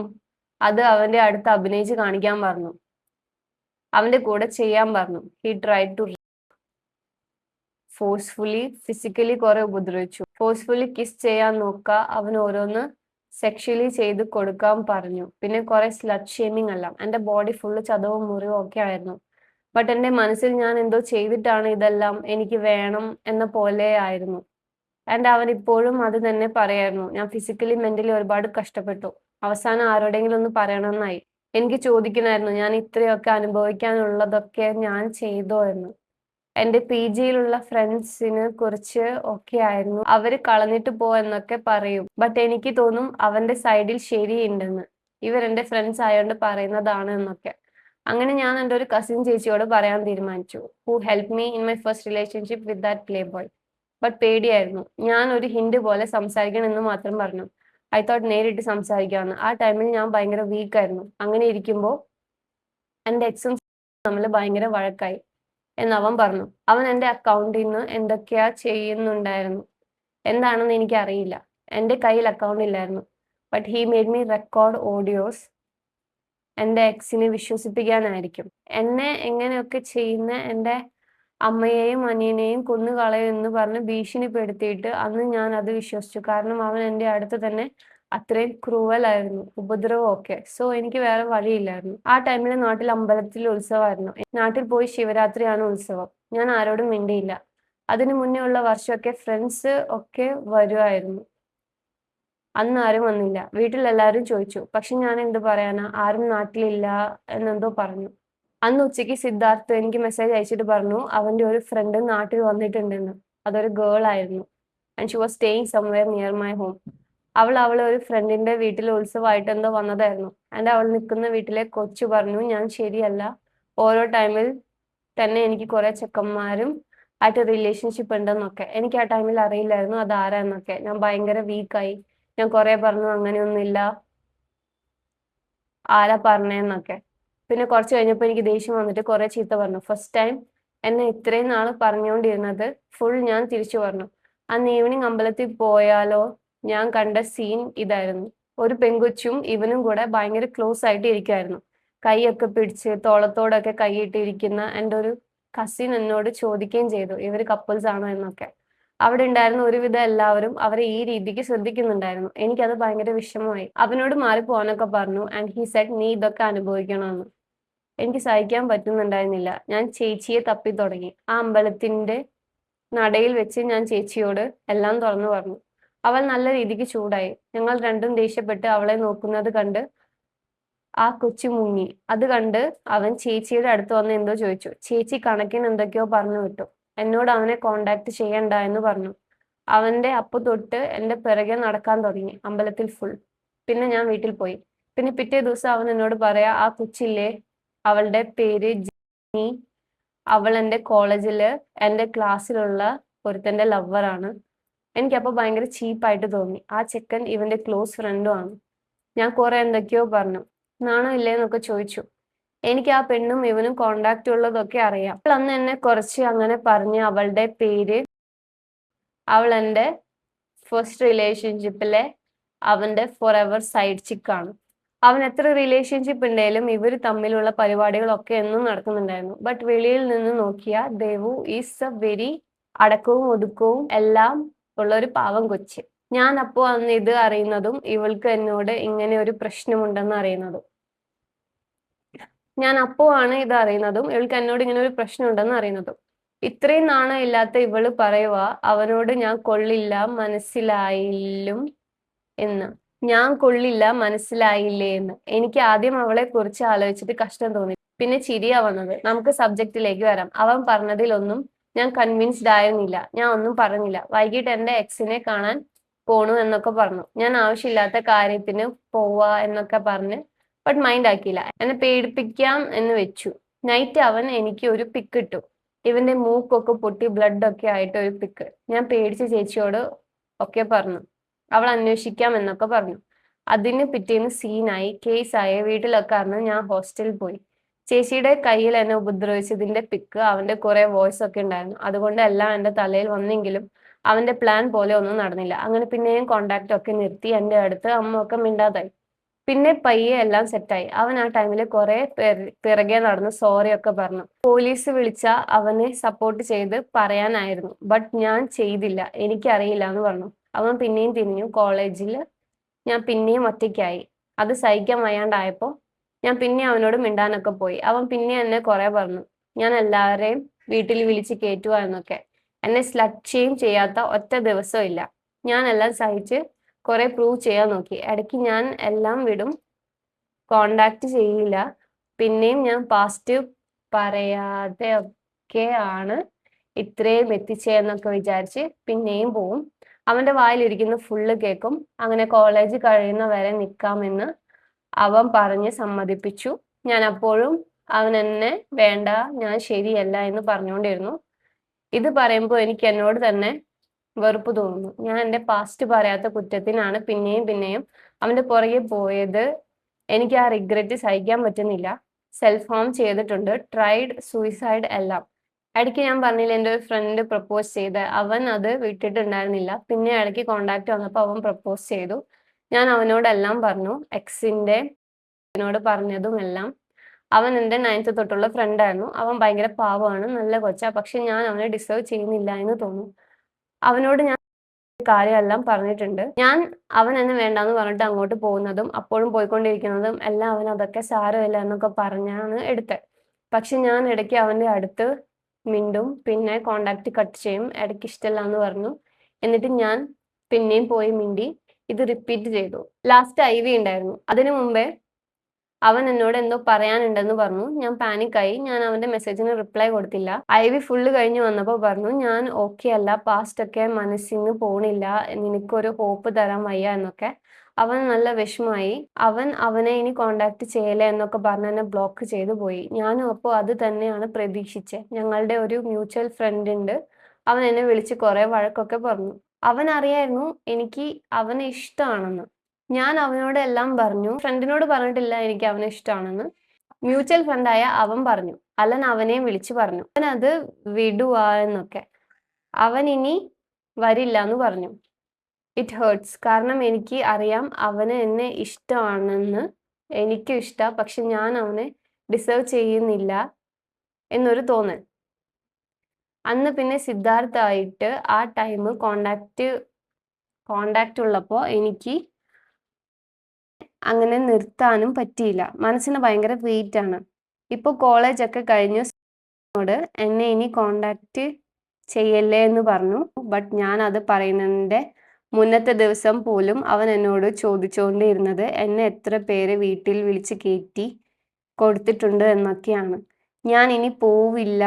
അത് അവന്റെ അടുത്ത് അഭിനയിച്ച് കാണിക്കാൻ പറഞ്ഞു. അവന്റെ കൂടെ ചെയ്യാൻ പറഞ്ഞു. He try to forcefully, physically കുറെ ഉപദ്രവിച്ചു. ഫോഴ്സ്ഫുള്ളി കിസ് ചെയ്യാൻ നോക്ക, അവൻ ഓരോന്ന് സെക്ഷലി ചെയ്ത് കൊടുക്കാൻ പറഞ്ഞു. പിന്നെ കുറെ സ്ലട്ട് ഷേമിങ് എല്ലാം. എന്റെ ബോഡി ഫുള്ള് ചതവും മുറിവും ഒക്കെ ആയിരുന്നു. ബട്ട് എന്റെ മനസ്സിൽ ഞാൻ എന്തോ ചെയ്തിട്ടാണ് ഇതെല്ലാം എനിക്ക് വേണം എന്ന പോലെ ആയിരുന്നു. ആൻഡ് അവൻ ഇപ്പോഴും അത് തന്നെ പറയായിരുന്നു. ഞാൻ ഫിസിക്കലി മെന്റലി ഒരുപാട് കഷ്ടപ്പെട്ടു. അവസാനം ആരോടെങ്കിലും ഒന്ന് പറയണമെന്നായി. എനിക്ക് ചോദിക്കണമായിരുന്നു, ഞാൻ ഇത്രയൊക്കെ അനുഭവിക്കാനുള്ളതൊക്കെ ഞാൻ ചെയ്തോ എന്ന്. എന്റെ പി ജിയിലുള്ള ഫ്രണ്ട്സിനെ കുറിച്ച് ഒക്കെ ആയിരുന്നു അവര് കളഞ്ഞിട്ട് പോ എന്നൊക്കെ പറയും. ബട്ട് എനിക്ക് തോന്നും അവന്റെ സൈഡിൽ ശരിയുണ്ടെന്ന്. ഇവരെന്റെ ഫ്രണ്ട്സ് ആയതുകൊണ്ട് പറയുന്നതാണ് എന്നൊക്കെ. അങ്ങനെ ഞാൻ എൻ്റെ ഒരു കസിൻ ചേച്ചിയോട് പറയാൻ തീരുമാനിച്ചു. Who help me in my first relationship with that play boy. But പേടിയായിരുന്നു. ഞാൻ ഒരു ഹിന്റ് പോലെ സംസാരിക്കണം എന്ന് മാത്രം പറഞ്ഞു. ഐ തോട്ട് നേരിട്ട് സംസാരിക്കാമെന്ന്. ആ ടൈമിൽ ഞാൻ ഭയങ്കര വീക്കായിരുന്നു. അങ്ങനെ ഇരിക്കുമ്പോൾ എൻ്റെ എക്സും തമ്മിൽ ഭയങ്കര വഴക്കായി എന്ന് അവൻ പറഞ്ഞു. അവൻ എൻ്റെ അക്കൗണ്ടിൽ നിന്ന് എന്തൊക്കെയാ ചെയ്യുന്നുണ്ടായിരുന്നു എന്താണെന്ന് എനിക്ക് അറിയില്ല. എൻ്റെ കയ്യിൽ അക്കൗണ്ട് ഇല്ലായിരുന്നു. But he made me record audios. എൻ്റെ എക്സിനെ വിശ്വസിപ്പിക്കാനായിരിക്കും. എന്നെ എങ്ങനെയൊക്കെ ചെയ്യുന്ന എൻ്റെ അമ്മയെയും അനിയനെയും കൊന്നുകളയും എന്ന് പറഞ്ഞ് ഭീഷണിപ്പെടുത്തിയിട്ട് അന്ന് ഞാൻ അത് വിശ്വസിച്ചു. കാരണം അവൻ എൻ്റെ അടുത്ത് തന്നെ അത്രയും ക്രൂവലായിരുന്നു, ഉപദ്രവം ഒക്കെ. സോ എനിക്ക് വേറെ വഴിയില്ലായിരുന്നു. ആ ടൈമിൽ നാട്ടിൽ അമ്പലത്തിൽ ഉത്സവമായിരുന്നു. നാട്ടിൽ പോയി ശിവരാത്രിയാണ് ഉത്സവം. ഞാൻ ആരോടും മിണ്ടിയില്ല. അതിനു മുന്നേ ഉള്ള വർഷമൊക്കെ ഫ്രണ്ട്സ് ഒക്കെ വരുമായിരുന്നു. അന്ന് ആരും വന്നില്ല. വീട്ടിൽ എല്ലാവരും ചോദിച്ചു. പക്ഷെ ഞാൻ എന്ത് പറയാനാ, ആരും നാട്ടിലില്ല എന്നെന്തോ പറഞ്ഞു. അന്ന് ഉച്ചയ്ക്ക് സിദ്ധാർത്ഥ് എനിക്ക് മെസ്സേജ് അയച്ചിട്ട് പറഞ്ഞു അവന്റെ ഒരു ഫ്രണ്ട് നാട്ടിൽ വന്നിട്ടുണ്ടെന്ന്. അതൊരു ഗേൾ ആയിരുന്നു. And she was staying somewhere near my home. അവളെ ഒരു ഫ്രണ്ടിന്റെ വീട്ടിൽ ഉത്സവമായിട്ട് എന്തോ വന്നതായിരുന്നു. ആൻഡ് അവൾ നിൽക്കുന്ന വീട്ടിലെ കൊച്ചു പറഞ്ഞു ഞാൻ ശരിയല്ല. ഓരോ ടൈമിൽ തന്നെ എനിക്ക് കുറെ ചെക്കന്മാരും ആയിട്ട് റിലേഷൻഷിപ്പ് ഉണ്ടെന്നൊക്കെ. എനിക്ക് ആ ടൈമിൽ അറിയില്ലായിരുന്നു അത് ആരാ എന്നൊക്കെ. ഞാൻ ഭയങ്കര വീക്കായി. ഞാൻ കുറെ പറഞ്ഞു അങ്ങനെയൊന്നുമില്ല, ആരാ പറഞ്ഞേന്നൊക്കെ. പിന്നെ കുറച്ച് കഴിഞ്ഞപ്പോൾ എനിക്ക് ദേഷ്യം വന്നിട്ട് കുറെ ചീത്ത പറഞ്ഞു. ഫസ്റ്റ് ടൈം എന്നെ ഇത്രയും നാൾ പറഞ്ഞുകൊണ്ടിരുന്നത് ഫുൾ ഞാൻ തിരിച്ചു പറഞ്ഞു. അന്ന് ഈവനിങ് അമ്പലത്തിൽ പോയാലോ ഞാൻ കണ്ട സീൻ ഇതായിരുന്നു. ഒരു പെങ്കൊച്ചും ഇവനും കൂടെ ഭയങ്കര ക്ലോസ് ആയിട്ട് ഇരിക്കുമായിരുന്നു. കൈയൊക്കെ പിടിച്ച് തോളത്തോടൊക്കെ കൈയിട്ടിരിക്കുന്ന എൻ്റെ ഒരു കസിൻ എന്നോട് ചോദിക്കുകയും ചെയ്തു ഇവര് കപ്പിൾസ് ആണോ എന്നൊക്കെ. അവിടെ ഉണ്ടായിരുന്ന ഒരുവിധം എല്ലാവരും അവരെ ഈ രീതിക്ക് ശ്രദ്ധിക്കുന്നുണ്ടായിരുന്നു. എനിക്കത് ഭയങ്കര വിഷമമായി. അവനോട് മാറിപ്പോവാനൊക്കെ പറഞ്ഞു. ആൻഡ് ഹി സെഡ് നീ ഇതൊക്കെ അനുഭവിക്കണമെന്ന്. എനിക്ക് സഹിക്കാൻ പറ്റുന്നുണ്ടായിരുന്നില്ല. ഞാൻ ചേച്ചിയെ തപ്പി തുടങ്ങി. ആ അമ്പലത്തിന്റെ നടയിൽ വെച്ച് ഞാൻ ചേച്ചിയോട് എല്ലാം തുറന്നു പറഞ്ഞു. അവൾ നല്ല രീതിക്ക് ചൂടായി. ഞങ്ങൾ രണ്ടും ദേഷ്യപ്പെട്ട് അവളെ നോക്കുന്നത് കണ്ട് ആ കൊച്ചു മുങ്ങി. അത് കണ്ട് അവൻ ചേച്ചിയുടെ അടുത്ത് വന്ന് എന്തോ ചോദിച്ചു. ചേച്ചി കണക്കിന് എന്തൊക്കെയോ പറഞ്ഞു വിട്ടു. എന്നോട് അവനെ കോണ്ടാക്ട് ചെയ്യണ്ട എന്ന് പറഞ്ഞു. അവന്റെ അപ്പു തൊട്ട് എന്റെ പിറകെ നടക്കാൻ തുടങ്ങി അമ്പലത്തിൽ ഫുൾ. പിന്നെ ഞാൻ വീട്ടിൽ പോയി. പിന്നെ പിറ്റേ ദിവസം അവൻ എന്നോട് പറയാ, ആ കൊച്ചില്ലേ, അവളുടെ പേര് ജിനി, അവൾ എന്റെ കോളേജില് എന്റെ ക്ലാസ്സിലുള്ള ഒരുത്തന്റെ ലവറാണ്. എനിക്കപ്പോ ഭയങ്കര ചീപ്പായിട്ട് തോന്നി. ആ ചെക്കൻ ഇവന്റെ ക്ലോസ് ഫ്രണ്ടും ആണ്. ഞാൻ കുറെ എന്തൊക്കെയോ പറഞ്ഞു. നാണോ ഇല്ലേന്നൊക്കെ ചോദിച്ചു. എനിക്ക് ആ പെണ്ണും ഇവനും കോണ്ടാക്ട് ഉള്ളതൊക്കെ അറിയാം. അവൾ അന്ന് എന്നെ കുറച്ച് അങ്ങനെ പറഞ്ഞ് അവളുടെ പേര്, അവൾ എന്റെ ഫസ്റ്റ് റിലേഷൻഷിപ്പിലെ അവന്റെ ഫോർ എവർ സൈഡ് ചിക്കാണ്. അവൻ എത്ര റിലേഷൻഷിപ്പ് ഉണ്ടെങ്കിലും ഇവർ തമ്മിലുള്ള പരിപാടികളൊക്കെ എന്നും നടക്കുന്നുണ്ടായിരുന്നു. ബട്ട് വെളിയിൽ നിന്ന് നോക്കിയ ദേവു ഈസ് എ വെരി അടക്കവും ഒതുക്കവും എല്ലാം ഉള്ള ഒരു പാവം കൊച്ച്. ഞാൻ അപ്പോ അന്ന് ഇത് അറിയുന്നതും ഇവൾക്ക് എന്നോട് ഇങ്ങനെ ഒരു പ്രശ്നമുണ്ടെന്ന് അറിയുന്നതും ഞാൻ അപ്പോ ആണ് ഇത് അറിയുന്നതും ഇവൾക്ക് എന്നോട് ഇങ്ങനെ ഒരു പ്രശ്നമുണ്ടെന്ന് അറിയുന്നതും. ഇത്രയും നാണം ഇല്ലാത്ത ഇവള് പറയുവാ അവനോട് ഞാൻ കൊള്ളില്ല മനസ്സിലായില്ലും എന്ന്. ഞാൻ കൊള്ളില്ല മനസ്സിലായില്ലേ എന്ന്. എനിക്ക് ആദ്യം അവളെ കുറിച്ച് ആലോചിച്ചിട്ട് കഷ്ടം തോന്നി. പിന്നെ ചിരിയാ വന്നത്. നമുക്ക് സബ്ജക്റ്റിലേക്ക് വരാം. അവൻ പറഞ്ഞതിലൊന്നും ഞാൻ കൺവിൻസ്ഡ് ആയിരുന്നില്ല. ഞാൻ ഒന്നും പറഞ്ഞില്ല. വൈകിട്ട് എന്റെ എക്സിനെ കാണാൻ പോണു എന്നൊക്കെ പറഞ്ഞു. ഞാൻ ആവശ്യമില്ലാത്ത കാര്യത്തിന് പോവാ എന്നൊക്കെ പറഞ്ഞ് ബട്ട് മൈൻഡ് ആക്കിയില്ല. എന്നെ പേടിപ്പിക്കാം എന്ന് വെച്ചു. നൈറ്റ് അവൻ എനിക്ക് ഒരു പിക്ക് ഇട്ടു. ഇവന്റെ മൂക്കൊക്കെ പൊട്ടി ബ്ലഡ് ഒക്കെ ആയിട്ട് ഒരു പിക്ക്. ഞാൻ പേടിച്ച് ചേച്ചിയോട് ഒക്കെ പറഞ്ഞു. അവൾ അന്വേഷിക്കാം എന്നൊക്കെ പറഞ്ഞു. അതിന് പിറ്റേന്ന് സീനായി, കേസായി, വീട്ടിലൊക്കെ അറിഞ്ഞ് ഞാൻ ഹോസ്റ്റലിൽ പോയി. ചേച്ചിയുടെ കയ്യിൽ എന്നെ ഉപദ്രവിച്ചതിന്റെ പിക്ക്, അവന്റെ കുറെ വോയിസ് ഒക്കെ ഉണ്ടായിരുന്നു. അതുകൊണ്ട് എല്ലാം എന്റെ തലയിൽ വന്നെങ്കിലും അവന്റെ പ്ലാൻ പോലെ ഒന്നും നടന്നില്ല. അങ്ങനെ പിന്നെയും കോണ്ടാക്ട് ഒക്കെ നിർത്തി. എന്റെ അടുത്ത് അമ്മ ഒക്കെ മിണ്ടാതായി. പിന്നെ പയ്യെ എല്ലാം സെറ്റായി. അവൻ ആ ടൈമില് കുറെ പിറകെ നടന്ന് സോറി ഒക്കെ പറഞ്ഞു. പോലീസ് വിളിച്ച അവനെ സപ്പോർട്ട് ചെയ്ത് പറയാനായിരുന്നു. ബട്ട് ഞാൻ ചെയ്തില്ല, എനിക്കറിയില്ല എന്ന് പറഞ്ഞു. അവൻ പിന്നെയും തിരിഞ്ഞു. കോളേജിൽ ഞാൻ പിന്നെയും ഒറ്റയ്ക്കായി. അത് സഹിക്കാൻ വയ്യാണ്ടായപ്പോ ഞാൻ പിന്നെ അവനോട് മിണ്ടാനൊക്കെ പോയി. അവൻ പിന്നെ എന്നെ കുറെ പറഞ്ഞു. ഞാൻ എല്ലാവരെയും വീട്ടിൽ വിളിച്ച് കയറ്റുക എന്നൊക്കെ. എന്നെ സ്ലട്ട് ഷെയിം ചെയ്യാത്ത ഒറ്റ ദിവസം ഇല്ല. ഞാൻ എല്ലാം സഹിച്ച് കുറെ പ്രൂവ് ചെയ്യാൻ നോക്കി. ഇടയ്ക്ക് ഞാൻ എല്ലാം വിടും, കോണ്ടാക്ട് ചെയ്യില്ല. പിന്നെയും ഞാൻ പാസ്റ്റ് പറയാതെ ഒക്കെ ആണ് ഇത്രയും എത്തിച്ചേന്നൊക്കെ വിചാരിച്ച് പിന്നെയും പോവും. അവന്റെ വായിലിരിക്കുന്ന ഫുള്ള് കേൾക്കും. അങ്ങനെ കോളേജ് കഴിയുന്ന വരെ നിൽക്കാമെന്ന് അവൻ പറഞ്ഞ് സമ്മതിപ്പിച്ചു. ഞാൻ അപ്പോഴും അവൻ എന്നെ വേണ്ട, ഞാൻ ശരിയല്ല എന്ന് പറഞ്ഞുകൊണ്ടിരുന്നു. ഇത് പറയുമ്പോൾ എനിക്ക് എന്നോട് തന്നെ വെറുപ്പ് തോന്നുന്നു. ഞാൻ എന്റെ പാസ്റ്റ് പറയാത്ത കുറ്റത്തിനാണ് പിന്നെയും പിന്നെയും അവന്റെ പുറകെ പോയത്. എനിക്ക് ആ റിഗ്രറ്റ് സഹിക്കാൻ പറ്റുന്നില്ല. സെൽഫ് ഹാം ചെയ്തിട്ടുണ്ട്, ട്രൈഡ് സൂയിസൈഡ് എല്ലാം. ഇടയ്ക്ക് ഞാൻ പറഞ്ഞില്ല എൻ്റെ ഒരു ഫ്രണ്ട് പ്രപ്പോസ് ചെയ്ത്, അവൻ അത് വിട്ടിട്ടുണ്ടായിരുന്നില്ല. പിന്നെ ഇടയ്ക്ക് കോണ്ടാക്ട് വന്നപ്പോൾ അവൻ പ്രപ്പോസ് ചെയ്തു. ഞാൻ അവനോടെല്ലാം പറഞ്ഞു, എക്സിന്റെ എന്നോട് പറഞ്ഞതും എല്ലാം. അവൻ എൻ്റെ 9th തൊട്ടുള്ള ഫ്രണ്ടായിരുന്നു. അവൻ ഭയങ്കര പാവമാണ്, നല്ല കൊച്ചാ. പക്ഷെ ഞാൻ അവനെ ഡിസേർവ് ചെയ്യുന്നില്ല എന്ന് തോന്നുന്നു. അവനോട് ഞാൻ കാര്യമെല്ലാം പറഞ്ഞിട്ടുണ്ട്. ഞാൻ അവൻ എന്നെ വേണ്ടാന്ന് പറഞ്ഞിട്ട് അങ്ങോട്ട് പോകുന്നതും അപ്പോഴും പോയിക്കൊണ്ടിരിക്കുന്നതും എല്ലാം അവൻ അതൊക്കെ സാരമില്ല എന്നൊക്കെ പറഞ്ഞാണ് എടുത്തത്. പക്ഷെ ഞാൻ ഇടയ്ക്ക് അവന്റെ അടുത്ത് മിണ്ടും, പിന്നെ കോണ്ടാക്ട് കട്ട് ചെയ്യും. ഇടയ്ക്ക് ഇഷ്ടമല്ല എന്ന് പറഞ്ഞു. എന്നിട്ട് ഞാൻ പിന്നെയും പോയി മിണ്ടി. ഇത് റിപ്പീറ്റ് ചെയ്തു. ലാസ്റ്റ് ഐവി ഉണ്ടായിരുന്നു. അതിനു മുമ്പേ അവൻ എന്നോട് എന്തോ പറയാനുണ്ടെന്ന് പറഞ്ഞു. ഞാൻ പാനിക്കായി. ഞാൻ അവന്റെ മെസ്സേജിന് റിപ്ലൈ കൊടുത്തില്ല. ഐവി ഫുള്ള് കഴിഞ്ഞ് വന്നപ്പോൾ പറഞ്ഞു, ഞാൻ ഓക്കെ അല്ല, പാസ്റ്റ് ഒക്കെ മനസ്സിന്ന് പോണില്ല, നിനക്കൊരു ഹോപ്പ് തരാൻ വയ്യ എന്നൊക്കെ. അവൻ നല്ല വിഷമായി. അവൻ അവനെ ഇനി കോണ്ടാക്ട് ചെയ്യല എന്നൊക്കെ പറഞ്ഞ് എന്നെ ബ്ലോക്ക് ചെയ്തു പോയി. ഞാനും അപ്പോൾ അത് തന്നെയാണ് പ്രതീക്ഷിച്ചത്. ഞങ്ങളുടെ ഒരു മ്യൂച്വൽ ഫ്രണ്ട് ഉണ്ട്. അവൻ എന്നെ വിളിച്ച് കുറെ വഴക്കൊക്കെ പറഞ്ഞു. അവൻ അറിയായിരുന്നു എനിക്ക് അവനെ ഇഷ്ടമാണെന്ന്. ഞാൻ അവനോട് എല്ലാം പറഞ്ഞു. ഫ്രണ്ടിനോട് പറഞ്ഞിട്ടില്ല എനിക്ക് അവനെ ഇഷ്ടമാണെന്ന്. മ്യൂച്വൽ ഫ്രണ്ടായ അവൻ പറഞ്ഞു. അലൻ അവനെയും വിളിച്ചു പറഞ്ഞു. അവൻ അത് വിടുവാ എന്നൊക്കെ. അവൻ ഇനി വരില്ല എന്ന് പറഞ്ഞു. It hertz. കാരണം എനിക്ക് അറിയാം അവന് എന്നെ ഇഷ്ടമാണെന്ന്. എനിക്കും ഇഷ്ടാ. പക്ഷെ ഞാൻ അവനെ ഡിസേർവ് ചെയ്യുന്നില്ല എന്നൊരു തോന്നൽ. അന്ന് പിന്നെ സിദ്ധാർത്ഥായിട്ട് ആ ടൈം കോണ്ടാക്ട് ഉള്ളപ്പോൾ എനിക്ക് അങ്ങനെ നിർത്താനും പറ്റിയില്ല. മനസ്സിന് ഭയങ്കര വെയിറ്റ് ആണ്. ഇപ്പൊ കോളേജൊക്കെ കഴിഞ്ഞു. നോട് എന്നെ ഇനി കോണ്ടാക്ട് ചെയ്യല്ലേ എന്ന് പറഞ്ഞു. ബട്ട് ഞാൻ അത് പറയുന്നതിന്റെ മുന്നത്തെ ദിവസം പോലും അവൻ എന്നോട് ചോദിച്ചുകൊണ്ടിരുന്നത് എന്നെ എത്ര പേര് വീട്ടിൽ വിളിച്ച് കയറ്റി കൊടുത്തിട്ടുണ്ട് എന്നൊക്കെയാണ്. ഞാൻ ഇനി പോവില്ല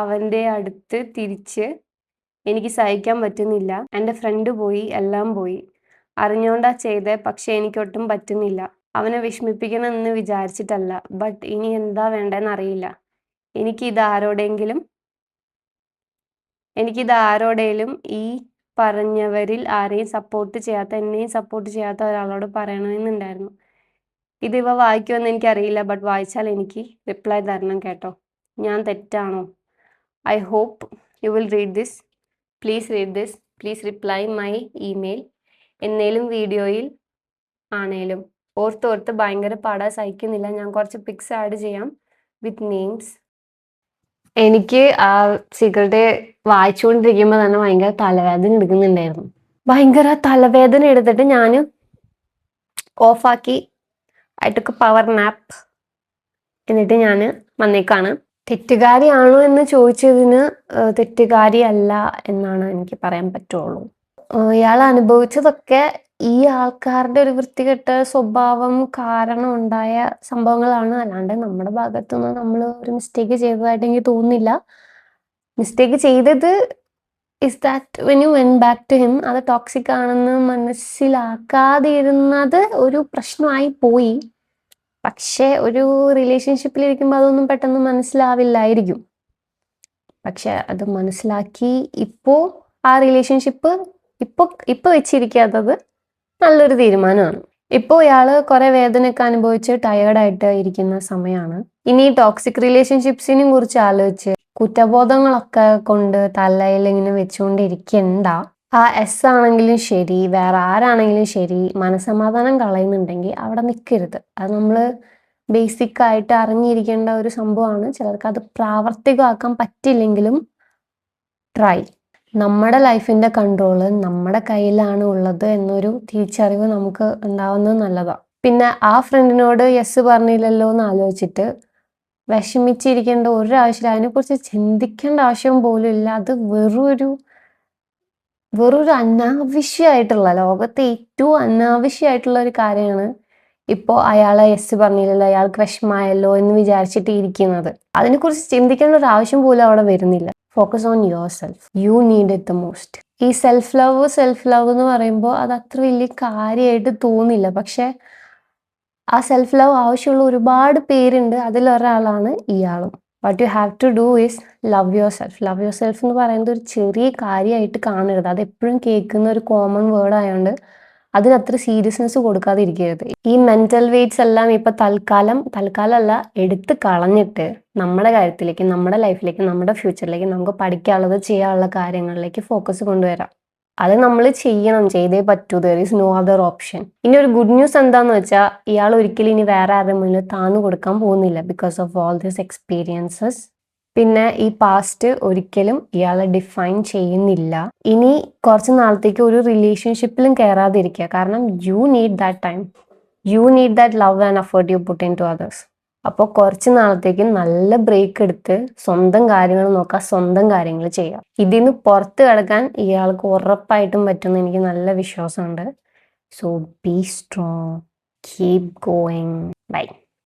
അവൻ്റെ അടുത്ത് തിരിച്ച്. എനിക്ക് സഹിക്കാൻ പറ്റുന്നില്ല. എൻ്റെ ഫ്രണ്ട് പോയി, എല്ലാം പോയി. അറിഞ്ഞോണ്ടാ ചെയ്തേ, പക്ഷെ എനിക്കൊട്ടും പറ്റുന്നില്ല. അവനെ വിഷമിപ്പിക്കണമെന്ന് വിചാരിച്ചിട്ടല്ല. ബട്ട് ഇനി എന്താ വേണ്ടതെന്ന് അറിയില്ല. എനിക്കിത് ആരോടേലും ഈ പറഞ്ഞവരിൽ ആരെയും സപ്പോർട്ട് ചെയ്യാത്ത, എന്നെയും സപ്പോർട്ട് ചെയ്യാത്ത ഒരാളോട് പറയണമെന്നുണ്ടായിരുന്നു. ഇത് ഇവ വായിക്കുമെന്ന് എനിക്കറിയില്ല. ബട്ട് വായിച്ചാൽ എനിക്ക് റിപ്ലൈ തരണം കേട്ടോ. ഞാൻ തെറ്റാണോ? I hope you will read this. Please read this. Please reply my email. എന്നേലും വീഡിയോയിൽ ആണേലും. ഓർത്തോർത്ത് ഭയങ്കര പാടാ, സഹിക്കുന്നില്ല. ഞാൻ കുറച്ച് പിക്സ് ആഡ് ചെയ്യാം വിത്ത് നെയിംസ്. എനിക്ക് ആ സീക്രട്ട് വായിച്ചുകൊണ്ടിരിക്കുമ്പോൾ തന്നെ ഭയങ്കര തലവേദന എടുക്കുന്നുണ്ടായിരുന്നു. ഭയങ്കര തലവേദന എടുത്തിട്ട് ഞാൻ ഓഫാക്കി. I took power nap. എന്നിട്ട് ഞാൻ വന്നേക്കാണ്. തെറ്റുകാരിയാണോ എന്ന് ചോദിച്ചതിന് തെറ്റുകാരിയല്ല എന്നാണ് എനിക്ക് പറയാൻ പറ്റുള്ളൂ. ഇയാൾ അനുഭവിച്ചതൊക്കെ ഈ ആൾക്കാരുടെ ഒരു വൃത്തികെട്ട സ്വഭാവം കാരണം ഉണ്ടായ സംഭവങ്ങളാണ്. അല്ലാണ്ട് നമ്മുടെ ഭാഗത്തുനിന്ന് നമ്മൾ ഒരു മിസ്റ്റേക്ക് ചെയ്തതായിട്ട് എനിക്ക് തോന്നുന്നില്ല. മിസ്റ്റേക്ക് ചെയ്തത് is that when you went back to him, അത് ടോക്സിക് ആണെന്ന് മനസ്സിലാക്കാതിരുന്നത് ഒരു പ്രശ്നമായി പോയി. പക്ഷെ ഒരു റിലേഷൻഷിപ്പിലിരിക്കുമ്പോൾ അതൊന്നും പെട്ടെന്ന് മനസ്സിലാവില്ലായിരിക്കും. പക്ഷെ അത് മനസ്സിലാക്കി ഇപ്പോൾ ആ റിലേഷൻഷിപ്പ് ഇപ്പൊ വെച്ചിരിക്കാത്തത് നല്ലൊരു തീരുമാനമാണ്. ഇപ്പോൾ ഇയാള് കുറെ വേദനയൊക്കെ അനുഭവിച്ച് ടയേർഡായിട്ട് ഇരിക്കുന്ന സമയമാണ്. ഇനി ടോക്സിക് റിലേഷൻഷിപ്സിനെയും കുറിച്ച് ആലോചിച്ച് കുറ്റബോധങ്ങളൊക്കെ കൊണ്ട് തലയിൽ ഇങ്ങനെ വെച്ചുകൊണ്ടിരിക്കണ്ട. ആ എസ് ആണെങ്കിലും ശരി, വേറെ ആരാണെങ്കിലും ശരി, മനസമാധാനം കളയുന്നുണ്ടെങ്കിൽ അവിടെ നിൽക്കരുത്. അത് നമ്മൾ ബേസിക് ആയിട്ട് അറിഞ്ഞിരിക്കേണ്ട ഒരു സംഭവമാണ്. ചിലർക്ക് അത് പ്രാവർത്തികമാക്കാൻ പറ്റില്ലെങ്കിലും ട്രൈ. നമ്മുടെ ലൈഫിന്റെ കൺട്രോള് നമ്മുടെ കയ്യിലാണ് ഉള്ളത് എന്നൊരു തിരിച്ചറിവ് നമുക്ക് ഉണ്ടാവുന്നത് നല്ലതാണ്. പിന്നെ ആ ഫ്രണ്ടിനോട് യെസ് പറഞ്ഞില്ലല്ലോ എന്ന് ആലോചിച്ചിട്ട് വിഷമിച്ചിരിക്കേണ്ട ഒരാവശ്യമില്ല. അതിനെക്കുറിച്ച് ചിന്തിക്കേണ്ട ആവശ്യം പോലും ഇല്ല. അത് വെറൊരു അനാവശ്യമായിട്ടുള്ള, ലോകത്തെ ഏറ്റവും അനാവശ്യമായിട്ടുള്ള ഒരു കാര്യമാണ് ഇപ്പോൾ അയാളെ യെസ് പറഞ്ഞില്ലല്ലോ, അയാൾക്ക് വിഷമായല്ലോ എന്ന് വിചാരിച്ചിട്ട് ഇരിക്കുന്നത്. അതിനെക്കുറിച്ച് ചിന്തിക്കേണ്ട ഒരു ആവശ്യം പോലും അവിടെ വരുന്നില്ല. Focus on your self. You need it the most. ഈ സെൽഫ് ലവ് എന്ന് പറയുമ്പോൾ അത് അത്ര വലിയ കാര്യമായിട്ട് തോന്നില്ല. പക്ഷെ ആ സെൽഫ് ലവ് ആവശ്യമുള്ള ഒരുപാട് പേരുണ്ട്. അതിലൊരാളാണ് ഇയാളും. What you have to do is love yourself. Love yourself എന്ന് പറയുന്നത് ഒരു ചെറിയ കാര്യമായിട്ട് കാണരുത്. അത് എപ്പോഴും കേൾക്കുന്ന ഒരു കോമൺ വേർഡ് ആയതുകൊണ്ട് അതിനത്ര സീരിയസ്നെസ് കൊടുക്കാതിരിക്കരുത്. ഈ മെന്റൽ വെയ്റ്റ്സ് എല്ലാം ഇപ്പൊ തൽക്കാലമല്ല എടുത്ത് കളഞ്ഞിട്ട് നമ്മുടെ കാര്യത്തിലേക്ക്, നമ്മുടെ ലൈഫിലേക്ക്, നമ്മുടെ ഫ്യൂച്ചറിലേക്ക്, നമുക്ക് പഠിക്കാനുള്ളത്, ചെയ്യാനുള്ള കാര്യങ്ങളിലേക്ക് ഫോക്കസ് കൊണ്ടുവരാം. അത് നമ്മൾ ചെയ്യണം, ചെയ്തേ പറ്റൂ. There is no other option. ഇനി ഒരു ഗുഡ് ന്യൂസ് എന്താന്ന് വെച്ചാൽ ഇയാൾ ഒരിക്കലും ഇനി വേറെ ആരുടെ മുന്നിൽ താന്നു കൊടുക്കാൻ പോകുന്നില്ല because of all this experiences. പിന്നെ ഈ പാസ്റ്റ് ഒരിക്കലും ഇയാളെ ഡിഫൈൻ ചെയ്യുന്നില്ല. ഇനി കുറച്ച് നാളത്തേക്ക് ഒരു റിലേഷൻഷിപ്പിലും കയറാതിരിക്കുക. കാരണം you need that time, you need that love and effort you put into others. അപ്പോൾ കുറച്ച് നാളത്തേക്ക് നല്ല ബ്രേക്ക് എടുത്ത് സ്വന്തം കാര്യങ്ങൾ നോക്കുക, സ്വന്തം കാര്യങ്ങൾ ചെയ്യുക. ഇതിന്ന് പുറത്ത് കിടക്കാൻ ഇയാൾക്ക് ഉറപ്പായിട്ടും പറ്റുമെന്ന് എനിക്ക് നല്ല വിശ്വാസമുണ്ട്. So be strong, keep going. By.